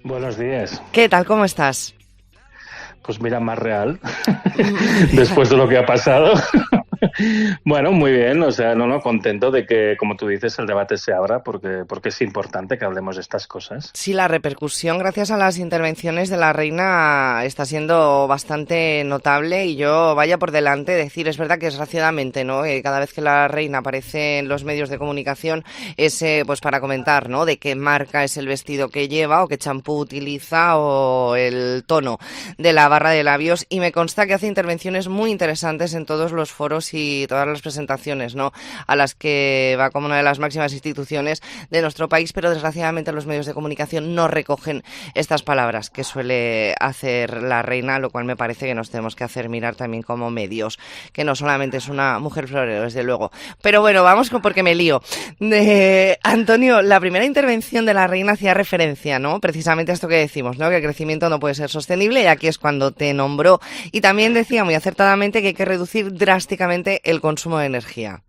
Buenos días. ¿Qué tal? ¿Cómo estás? Pues mira, más real, después de lo que ha pasado. Bueno, muy bien, o sea, no, contento de que, como tú dices, el debate se abra porque es importante que hablemos de estas cosas. Sí, la repercusión gracias a las intervenciones de la reina está siendo bastante notable y yo vaya por delante decir, es verdad que desgraciadamente, ¿no? Cada vez que la reina aparece en los medios de comunicación es pues para comentar, ¿no? De qué marca es el vestido que lleva o qué champú utiliza o el tono de la barra de labios, y me consta que hace intervenciones muy interesantes en todos los foros y todas las presentaciones, ¿no? A las que va como una de las máximas instituciones de nuestro país, pero desgraciadamente los medios de comunicación no recogen estas palabras que suele hacer la reina, lo cual me parece que nos tenemos que hacer mirar también como medios, que no solamente es una mujer florero, desde luego. Pero bueno, vamos con porque me lío. Antonio, la primera intervención de la reina hacía referencia, ¿no? Precisamente a esto que decimos, ¿no? Que el crecimiento no puede ser sostenible, y aquí es cuando te nombró. Y también decía muy acertadamente que hay que reducir drásticamente el consumo de energía.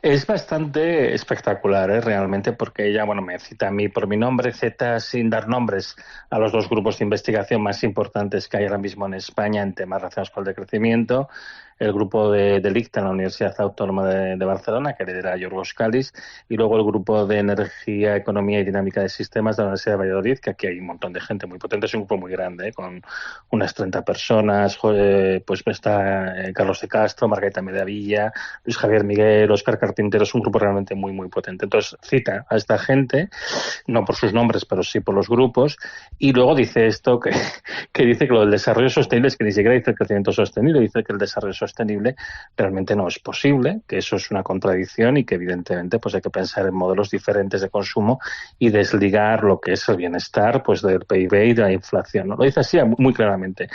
Es bastante espectacular, realmente, porque ella, bueno, me cita a mí por mi nombre, cita sin dar nombres a los dos grupos de investigación más importantes que hay ahora mismo en España en temas relacionados con el decrecimiento. El grupo del ICTA en la Universidad Autónoma de Barcelona, que lidera Yorgos Calis, y luego el grupo de Energía, Economía y Dinámica de Sistemas de la Universidad de Valladolid, que aquí hay un montón de gente muy potente, es un grupo muy grande, con unas 30 personas, pues está Carlos de Castro, Margarita Mediavilla, Luis Javier Miguel, Óscar Carpintero, es un grupo realmente muy, muy potente. Entonces cita a esta gente, no por sus nombres, pero sí por los grupos, y luego dice esto, que dice que lo del desarrollo sostenible es que ni siquiera dice el crecimiento sostenible, dice que el desarrollo sostenible realmente no es posible, que eso es una contradicción y que evidentemente pues hay que pensar en modelos diferentes de consumo y desligar lo que es el bienestar pues del PIB y de la inflación, ¿no? Lo dice así muy claramente.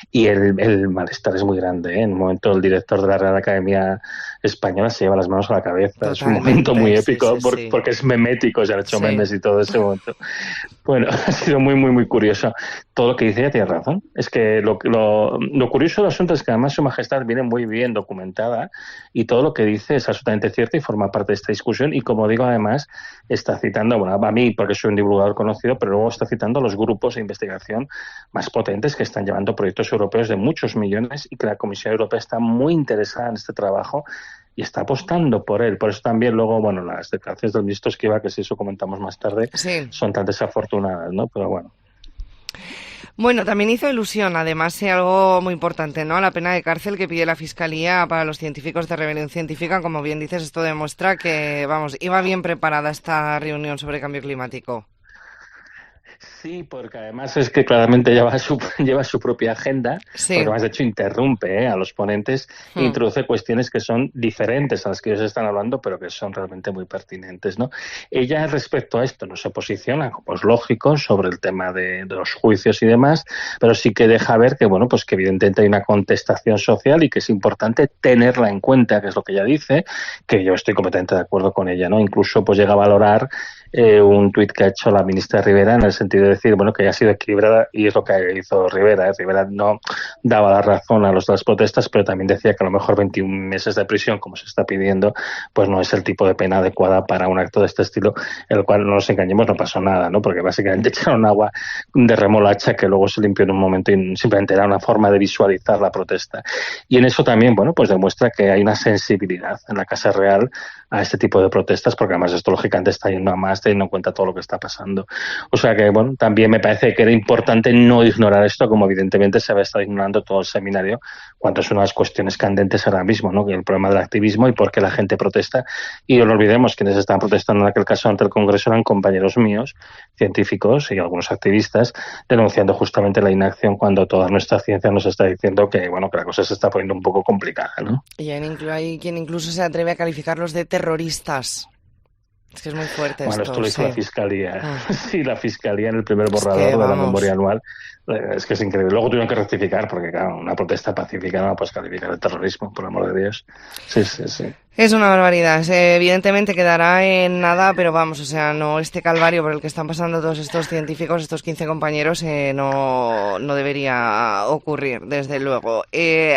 Y el malestar es muy grande, ¿eh? En un momento el director de la Real Academia Española se lleva las manos a la cabeza. Totalmente, es un momento muy épico, sí, sí. porque es memético, se han hecho Sí. memes y todo ese momento. Bueno, ha sido muy, muy, muy curioso. Todo lo que dice ella tiene razón. Es que lo curioso del asunto es que además Su Majestad viene muy bien documentada y todo lo que dice es absolutamente cierto y forma parte de esta discusión. Y como digo, además, está citando, bueno, a mí porque soy un divulgador conocido, pero luego está citando a los grupos de investigación más potentes que están llevando proyectos europeos de muchos millones y que la Comisión Europea está muy interesada en este trabajo y está apostando por él. Por eso también luego, bueno, las declaraciones del ministro Escrivá, que si eso comentamos más tarde, Sí. son tan desafortunadas, ¿no? Pero bueno. Bueno, también hizo ilusión, además, algo muy importante, ¿no? La pena de cárcel que pide la Fiscalía para los científicos de rebelión científica. Como bien dices, esto demuestra que, vamos, iba bien preparada esta reunión sobre cambio climático. Sí, porque además es que claramente lleva su propia agenda, Sí. porque además de hecho interrumpe a los ponentes e introduce cuestiones que son diferentes a las que ellos están hablando, pero que son realmente muy pertinentes, ¿no? Ella respecto a esto no se posiciona, como es lógico, sobre el tema de los juicios y demás, pero sí que deja ver que, bueno, pues que evidentemente hay una contestación social y que es importante tenerla en cuenta, que es lo que ella dice, que yo estoy completamente de acuerdo con ella, ¿no? Incluso pues llega a valorar un tuit que ha hecho la ministra Rivera en el sentido de decir, bueno, que ya ha sido equilibrada y es lo que hizo Rivera. Rivera no daba la razón a los de las protestas, pero también decía que a lo mejor 21 meses de prisión, como se está pidiendo, pues no es el tipo de pena adecuada para un acto de este estilo, en el cual no nos engañemos, no pasó nada, ¿no? Porque básicamente echaron agua de remolacha que luego se limpió en un momento y simplemente era una forma de visualizar la protesta. Y en eso también, bueno, pues demuestra que hay una sensibilidad en la Casa Real a este tipo de protestas, porque además esto lógicamente está yendo a más teniendo en cuenta todo lo que está pasando. O sea que, bueno, también me parece que era importante no ignorar esto, como evidentemente se había estado ignorando todo el seminario, cuando es una de las cuestiones candentes ahora mismo, ¿no? Que el problema del activismo y por qué la gente protesta. Y no olvidemos, quienes estaban protestando en aquel caso ante el Congreso eran compañeros míos, científicos y algunos activistas, denunciando justamente la inacción cuando toda nuestra ciencia nos está diciendo que, bueno, que la cosa se está poniendo un poco complicada, ¿no? Y hay quien incluso se atreve a calificarlos de terroristas. Es que es muy fuerte bueno, esto lo hizo sí. la Fiscalía. Sí, la Fiscalía en el primer borrador que, de la vamos, memoria anual. Es que es increíble. Luego tuvieron que rectificar porque, claro, una protesta pacífica no la puedes calificar de terrorismo, por el amor de Dios. Sí, sí, sí. Es una barbaridad. Evidentemente quedará en nada, pero vamos, o sea, no, este calvario por el que están pasando todos estos científicos, estos 15 compañeros, no debería ocurrir, desde luego.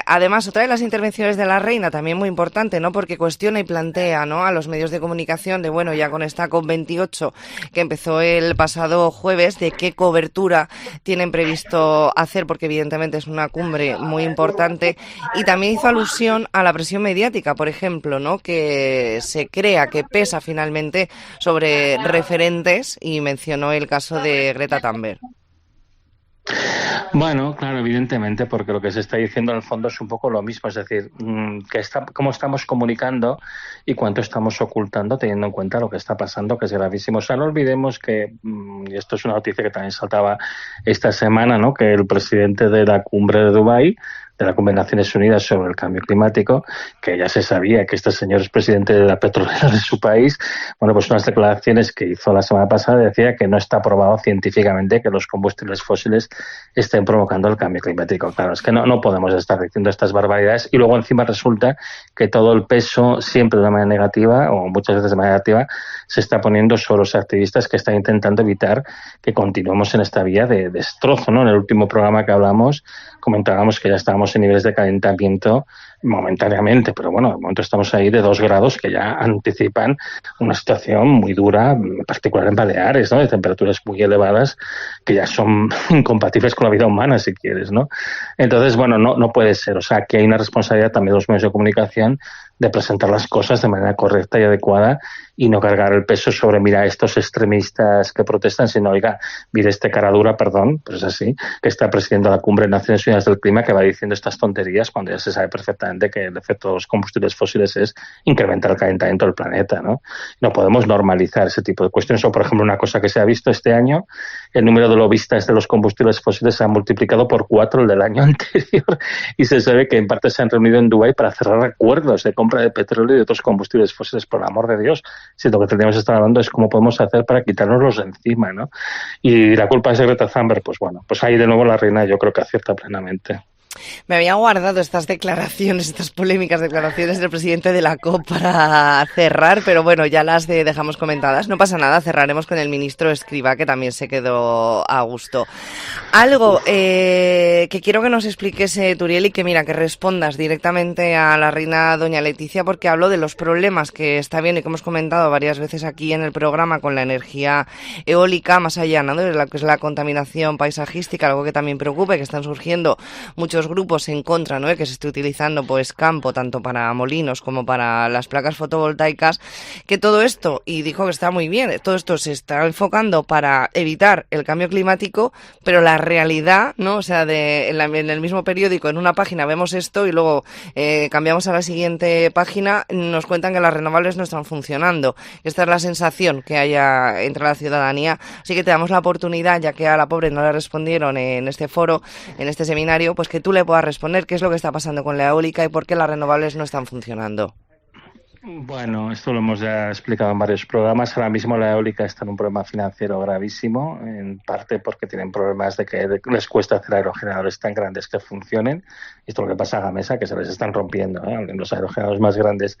Además, otra de las intervenciones de la reina, también muy importante, ¿no? Porque cuestiona y plantea, ¿no?, a los medios de comunicación de, bueno, ya con esta COP28 que empezó el pasado jueves, de qué cobertura tienen previsto hacer, porque evidentemente es una cumbre muy importante, y también hizo alusión a la presión mediática, por ejemplo, ¿no?, que se crea que pesa finalmente sobre referentes, y mencionó el caso de Greta Thunberg. Bueno, claro, evidentemente, porque lo que se está diciendo en el fondo es un poco lo mismo, es decir, cómo estamos comunicando y cuánto estamos ocultando teniendo en cuenta lo que está pasando, que es gravísimo. O sea, no olvidemos que, y esto es una noticia que también saltaba esta semana, ¿no?, que el presidente de la cumbre de Dubái, de la Cumbre de Naciones Unidas sobre el Cambio Climático, que ya se sabía que este señor es presidente de la petrolera de su país, bueno, pues unas declaraciones que hizo la semana pasada decía que no está probado científicamente que los combustibles fósiles estén provocando el cambio climático. Claro, es que no podemos estar diciendo estas barbaridades y luego encima resulta que todo el peso, siempre de una manera negativa o muchas veces de manera negativa, se está poniendo sobre los activistas que están intentando evitar que continuemos en esta vía de destrozo, ¿no? En el último programa que hablamos comentábamos que ya estábamos en niveles de calentamiento momentáneamente, pero bueno, de momento estamos ahí de 2 grados que ya anticipan una situación muy dura, en particular en Baleares, ¿no?, de temperaturas muy elevadas que ya son incompatibles con la vida humana, si quieres, ¿no? Entonces, bueno, no puede ser. O sea, que hay una responsabilidad también de los medios de comunicación de presentar las cosas de manera correcta y adecuada y no cargar el peso sobre, mira, estos extremistas que protestan, sino, oiga, mire este cara dura, perdón, pues es así, que está presidiendo la Cumbre de Naciones Unidas del Clima, que va diciendo estas tonterías cuando ya se sabe perfectamente que el efecto de los combustibles fósiles es incrementar el calentamiento del planeta, ¿no? No podemos normalizar ese tipo de cuestiones. O, por ejemplo, una cosa que se ha visto este año, el número de lobistas de los combustibles fósiles se ha multiplicado por 4 el del año anterior y se sabe que en parte se han reunido en Dubái para cerrar acuerdos de compra de petróleo y de otros combustibles fósiles, por el amor de Dios. Si lo que tendríamos que estar hablando es cómo podemos hacer para quitárnoslos de encima, ¿no? Y la culpa es de Greta Thunberg, pues bueno, pues ahí de nuevo la reina yo creo que acierta plenamente. Me había guardado estas declaraciones, estas polémicas declaraciones del presidente de la COP para cerrar, pero bueno, ya las dejamos comentadas. No pasa nada, cerraremos con el ministro Escrivá, que también se quedó a gusto. Algo que quiero que nos expliques, Turiel, y que mira, que respondas directamente a la reina doña Leticia, porque hablo de los problemas que está viendo y que hemos comentado varias veces aquí en el programa con la energía eólica, más allá, ¿no?, de lo que es la contaminación paisajística, algo que también preocupa, que están surgiendo muchos grupos en contra, ¿no?, de que se esté utilizando pues campo tanto para molinos como para las placas fotovoltaicas, que todo esto, y dijo que está muy bien, todo esto se está enfocando para evitar el cambio climático, pero la realidad, ¿no?, o sea, en el mismo periódico, en una página vemos esto y luego cambiamos a la siguiente página, nos cuentan que las renovables no están funcionando. Esta es la sensación que haya entre la ciudadanía, así que te damos la oportunidad, ya que a la pobre no le respondieron en este foro, en este seminario, pues que tú le puedas responder qué es lo que está pasando con la eólica y por qué las renovables no están funcionando. Bueno, esto lo hemos ya explicado en varios programas. Ahora mismo la eólica está en un problema financiero gravísimo, en parte porque tienen problemas de que les cuesta hacer aerogeneradores tan grandes que funcionen. Esto es lo que pasa a Gamesa, que se les están rompiendo, ¿eh? Los aerogeneradores más grandes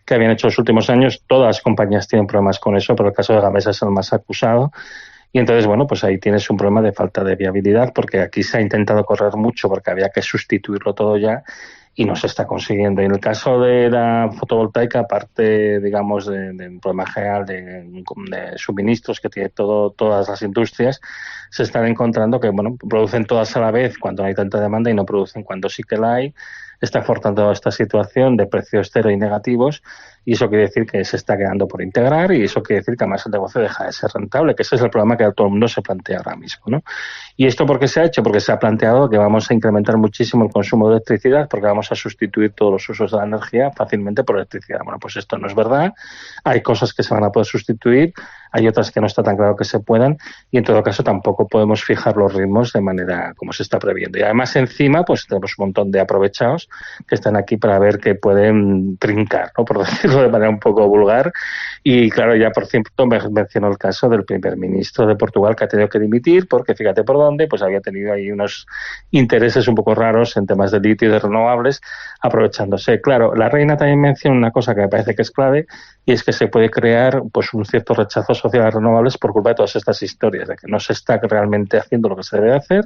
que habían hecho los últimos años, todas las compañías tienen problemas con eso, pero el caso de Gamesa es el más acusado. Y entonces, bueno, pues ahí tienes un problema de falta de viabilidad, porque aquí se ha intentado correr mucho porque había que sustituirlo todo ya y no se está consiguiendo. Y en el caso de la fotovoltaica, aparte, digamos, de un problema general de suministros que tiene todas las industrias, se están encontrando que, bueno, producen todas a la vez cuando no hay tanta demanda y no producen cuando sí que la hay. Está forzando esta situación de precios cero y negativos, y eso quiere decir que se está quedando por integrar, y eso quiere decir que además el negocio deja de ser rentable, que ese es el problema que todo el mundo se plantea ahora mismo, ¿no? ¿Y esto por qué se ha hecho? Porque se ha planteado que vamos a incrementar muchísimo el consumo de electricidad, porque vamos a sustituir todos los usos de la energía fácilmente por electricidad. Bueno, pues esto no es verdad. Hay cosas que se van a poder sustituir, hay otras que no está tan claro que se puedan, y en todo caso tampoco podemos fijar los ritmos de manera como se está previendo. Y además encima pues tenemos un montón de aprovechados que están aquí para ver que pueden trincar, ¿no?, por decirlo de manera un poco vulgar. Y claro, ya por cierto mencionó el caso del primer ministro de Portugal, que ha tenido que dimitir porque fíjate por dónde, pues había tenido ahí unos intereses un poco raros en temas de litio y de renovables, aprovechándose. Claro, la reina también menciona una cosa que me parece que es clave, y es que se puede crear pues un cierto rechazo asociado a renovables por culpa de todas estas historias, de que no se está realmente haciendo lo que se debe hacer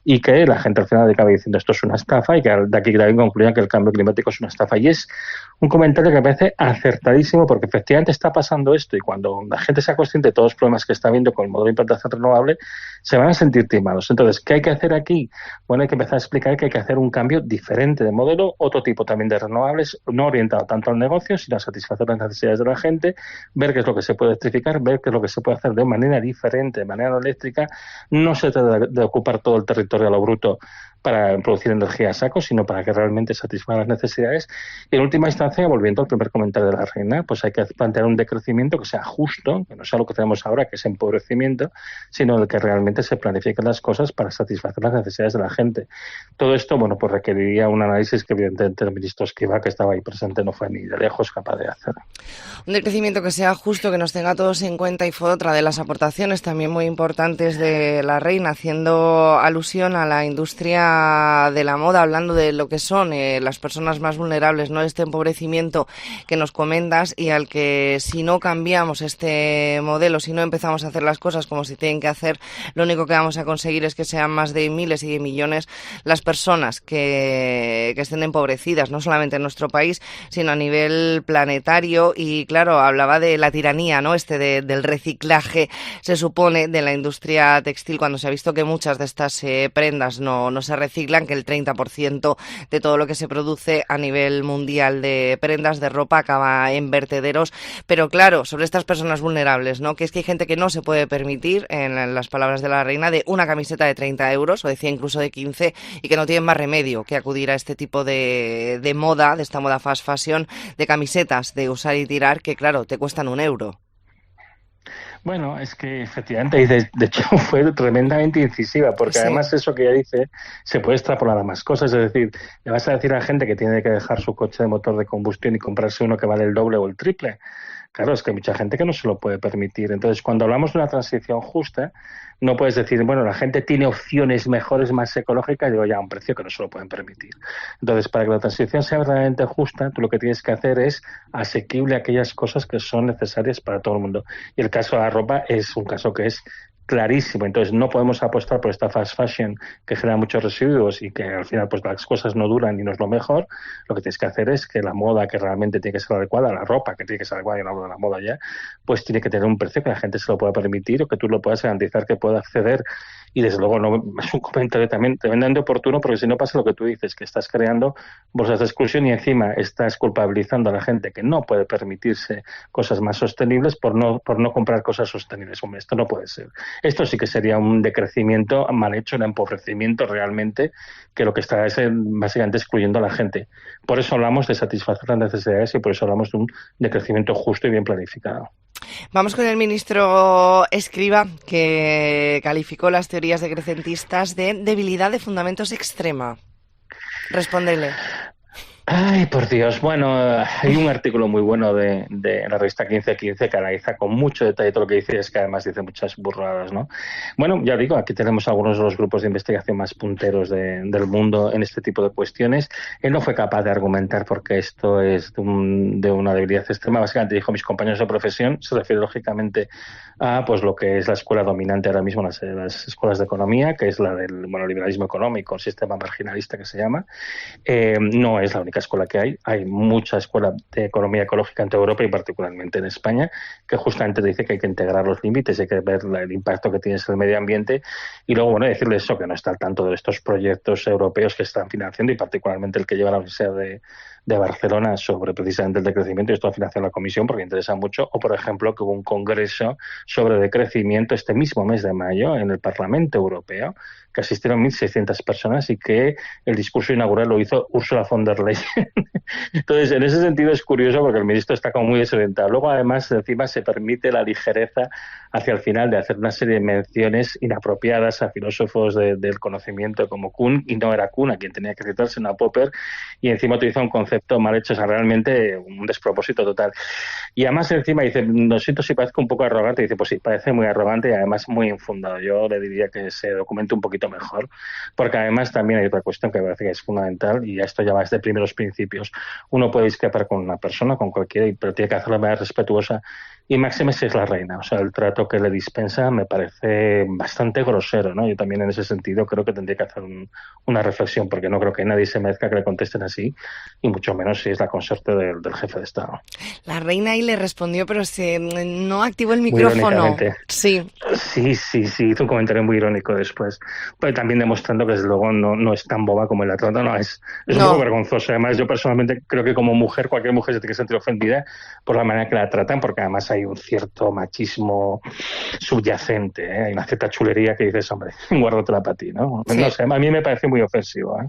y que la gente al final acaba diciendo esto es una estafa y que de aquí también concluyan que el cambio climático es una estafa. Y es un comentario que me parece acertadísimo porque efectivamente está pasando esto y cuando la gente sea consciente de todos los problemas que está viendo con el modelo de implantación renovable, se van a sentir timados. Entonces, ¿qué hay que hacer aquí? Bueno, hay que empezar a explicar que hay que hacer un cambio diferente de modelo, otro tipo también de renovables, no orientado tanto al negocio, sino a satisfacer las necesidades de la gente, ver qué es lo que se puede electrificar, ver qué es lo que se puede hacer de manera diferente, de manera no eléctrica. No se trata de ocupar todo el territorio a lo bruto para producir energía a saco, sino para que realmente satisfaga las necesidades. Y en última instancia, volviendo al primer comentario de la reina, pues hay que plantear un decrecimiento que sea justo, que no sea lo que tenemos ahora, que es empobrecimiento, sino el que realmente se planifiquen las cosas para satisfacer las necesidades de la gente. Todo esto, bueno, pues requeriría un análisis que evidentemente el ministro Escrivá, que estaba ahí presente, no fue ni de lejos capaz de hacer. Un decrecimiento que sea justo, que nos tenga todos en cuenta, y fue otra de las aportaciones también muy importantes de la reina, haciendo alusión a la industria de la moda, hablando de lo que son las personas más vulnerables, ¿no? Este empobrecimiento que nos comentas y al que si no cambiamos este modelo, si no empezamos a hacer las cosas como se tienen que hacer, lo único que vamos a conseguir es que sean más de miles y de millones las personas que estén empobrecidas, no solamente en nuestro país, sino a nivel planetario. Y claro, hablaba de la tiranía, ¿no? Del reciclaje, se supone, de la industria textil, cuando se ha visto que muchas de estas prendas no se reciclan, que el 30% de todo lo que se produce a nivel mundial de prendas de ropa acaba en vertederos. Pero claro, sobre estas personas vulnerables, ¿no? Que es que hay gente que no se puede permitir, en las palabras de la reina, de una camiseta de 30 euros, o decía incluso de 15, y que no tienen más remedio que acudir a este tipo de moda, de esta moda fast fashion, de camisetas de usar y tirar, que claro, te cuestan €1. Bueno, es que efectivamente, y de hecho fue tremendamente incisiva, porque Sí. además eso que ella dice se puede extrapolar a más cosas, es decir, le vas a decir a la gente que tiene que dejar su coche de motor de combustión y comprarse uno que vale el doble o el triple. Claro, es que hay mucha gente que no se lo puede permitir. Entonces, cuando hablamos de una transición justa, no puedes decir, bueno, la gente tiene opciones mejores, más ecológicas, y digo, ya, a un precio que no se lo pueden permitir. Entonces, para que la transición sea verdaderamente justa, tú lo que tienes que hacer es asequible a aquellas cosas que son necesarias para todo el mundo. Y el caso de la ropa es un caso que es clarísimo. Entonces, no podemos apostar por esta fast fashion que genera muchos residuos y que al final pues las cosas no duran y no es lo mejor. Lo que tienes que hacer es que la moda que realmente tiene que ser adecuada, la ropa que tiene que ser adecuada, y no hablo de la moda ya, pues tiene que tener un precio que la gente se lo pueda permitir o que tú lo puedas garantizar que pueda acceder. Y desde luego no es un comentario también tremendamente oportuno, porque si no pasa lo que tú dices, que estás creando bolsas de exclusión y encima estás culpabilizando a la gente que no puede permitirse cosas más sostenibles por no comprar cosas sostenibles. Hombre, esto no puede ser. Esto sí que sería un decrecimiento mal hecho, un empobrecimiento realmente, que lo que está es básicamente excluyendo a la gente. Por eso hablamos de satisfacer las necesidades y por eso hablamos de un decrecimiento justo y bien planificado. Vamos con el ministro Escrivá, que calificó las teorías decrecentistas de debilidad de fundamentos extrema. Respóndele. Ay, por Dios. Bueno, hay un artículo muy bueno de la revista 1515 que analiza con mucho detalle todo lo que dice, y es que además dice muchas burradas, ¿no? Bueno, ya digo, aquí tenemos algunos de los grupos de investigación más punteros del mundo en este tipo de cuestiones. Él no fue capaz de argumentar porque esto es de una debilidad extrema. Básicamente dijo, mis compañeros de profesión, se refiere lógicamente a pues lo que es la escuela dominante ahora mismo, las escuelas de economía, que es la del liberalismo económico, el sistema marginalista que se llama. No es la única escuela que hay mucha escuela de economía ecológica en toda Europa y particularmente en España, que justamente dice que hay que integrar los límites, hay que ver el impacto que tiene en el medio ambiente y luego, bueno, decirle eso, que no está al tanto de estos proyectos europeos que están financiando y particularmente el que lleva la Universidad de Barcelona sobre precisamente el decrecimiento, y esto lo financia la Comisión porque interesa mucho, o por ejemplo que hubo un congreso sobre decrecimiento este mismo mes de mayo en el Parlamento Europeo, que asistieron 1.600 personas y que el discurso inaugural lo hizo Ursula von der Leyen. Entonces, en ese sentido es curioso porque el ministro está como muy desorientado. Luego, además, encima se permite la ligereza hacia el final de hacer una serie de menciones inapropiadas a filósofos del conocimiento como Kuhn, y no era Kuhn a quien tenía que citarse, sino a Popper, y encima utiliza un concepto mal hecho, o sea, realmente un despropósito total. Y además encima dice, lo siento si parezco un poco arrogante, y dice, pues sí, parece muy arrogante y además muy infundado. Yo le diría que se documente un poquito mejor, porque además también hay otra cuestión que me parece que es fundamental, y esto ya va desde primeros principios. Uno puede discrepar con una persona, con cualquiera, pero tiene que hacerlo de manera respetuosa Y máxime si es la reina, o sea, el trato que le dispensa me parece bastante grosero, ¿no? Yo también en ese sentido creo que tendría que hacer una reflexión, porque no creo que nadie se merezca que le contesten así, y mucho menos si es la consorte del jefe de Estado. La reina ahí le respondió, pero no activó el Muy micrófono. irónicamente. Sí. Sí, hizo un comentario muy irónico después, pero también demostrando que desde luego no es tan boba como la trata, no, es un poco No. vergonzoso. Además, yo personalmente creo que como mujer, cualquier mujer se tiene que sentir ofendida por la manera que la tratan, porque además hay un cierto machismo subyacente, ¿eh? Hay una cierta chulería que dices, hombre, guárdatela para ti, ¿no? Sí. No sé, a mí me parece muy ofensivo, ¿eh?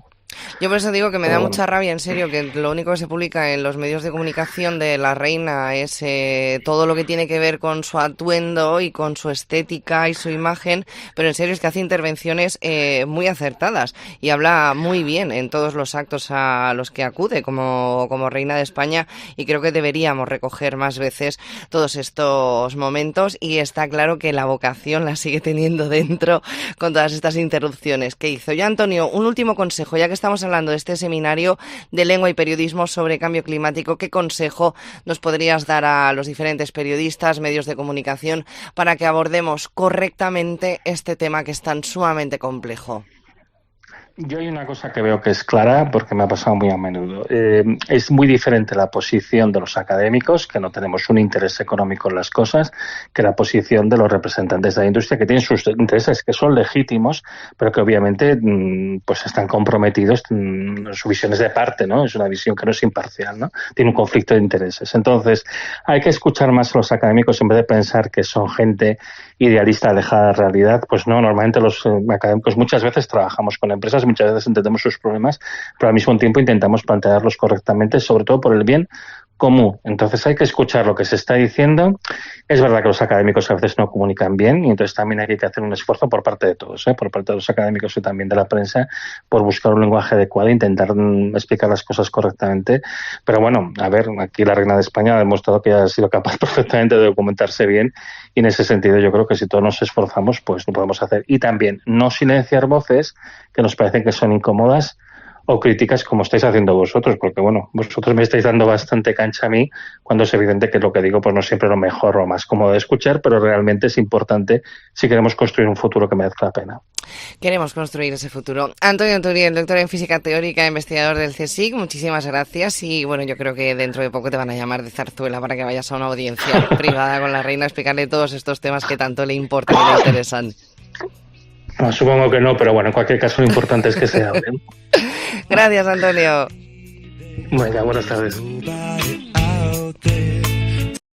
Yo por eso digo que me Pero da bueno. mucha rabia, en serio, que lo único que se publica en los medios de comunicación de la reina es todo lo que tiene que ver con su atuendo y con su estética y su imagen, pero en serio es que hace intervenciones muy acertadas y habla muy bien en todos los actos a los que acude como reina de España, y creo que deberíamos recoger más veces todos estos momentos, y está claro que la vocación la sigue teniendo dentro con todas estas interrupciones que hizo. Ya, Antonio, un último consejo, ya que estamos hablando de este seminario de lengua y periodismo sobre cambio climático, ¿qué consejo nos podrías dar a los diferentes periodistas, medios de comunicación, para que abordemos correctamente este tema que es tan sumamente complejo? Yo hay una cosa que veo que es clara, porque me ha pasado muy a menudo. Es muy diferente la posición de los académicos, que no tenemos un interés económico en las cosas, que la posición de los representantes de la industria, que tienen sus intereses que son legítimos, pero que obviamente pues están comprometidos, su visión es de parte, ¿no? Es una visión que no es imparcial, ¿no? Tiene un conflicto de intereses. Entonces, hay que escuchar más a los académicos en vez de pensar que son gente idealista alejada de la realidad. Pues no, normalmente los académicos muchas veces trabajamos con empresas, muchas veces entendemos sus problemas, pero al mismo tiempo intentamos plantearlos correctamente, sobre todo por el bien común. Entonces hay que escuchar lo que se está diciendo. Es verdad que los académicos a veces no comunican bien, y entonces también hay que hacer un esfuerzo por parte de todos, por parte de los académicos y también de la prensa, por buscar un lenguaje adecuado e intentar explicar las cosas correctamente. Pero bueno, a ver, aquí la reina de España ha demostrado que ha sido capaz perfectamente de documentarse bien, y en ese sentido yo creo que si todos nos esforzamos, pues lo podemos hacer. Y también no silenciar voces que nos parecen que son incómodas o críticas, como estáis haciendo vosotros, porque bueno, vosotros me estáis dando bastante cancha a mí, cuando es evidente que lo que digo pues no siempre es lo mejor o más cómodo de escuchar, pero realmente es importante si queremos construir un futuro que merezca la pena. Queremos construir ese futuro. Antonio Turiel, doctor en física teórica, investigador del CSIC, muchísimas gracias, y bueno, yo creo que dentro de poco te van a llamar de Zarzuela para que vayas a una audiencia privada con la reina a explicarle todos estos temas que tanto le importan y le interesan. No, supongo que no, pero bueno, en cualquier caso lo importante es que se hablen. Gracias, Antonio. Venga, buenas tardes.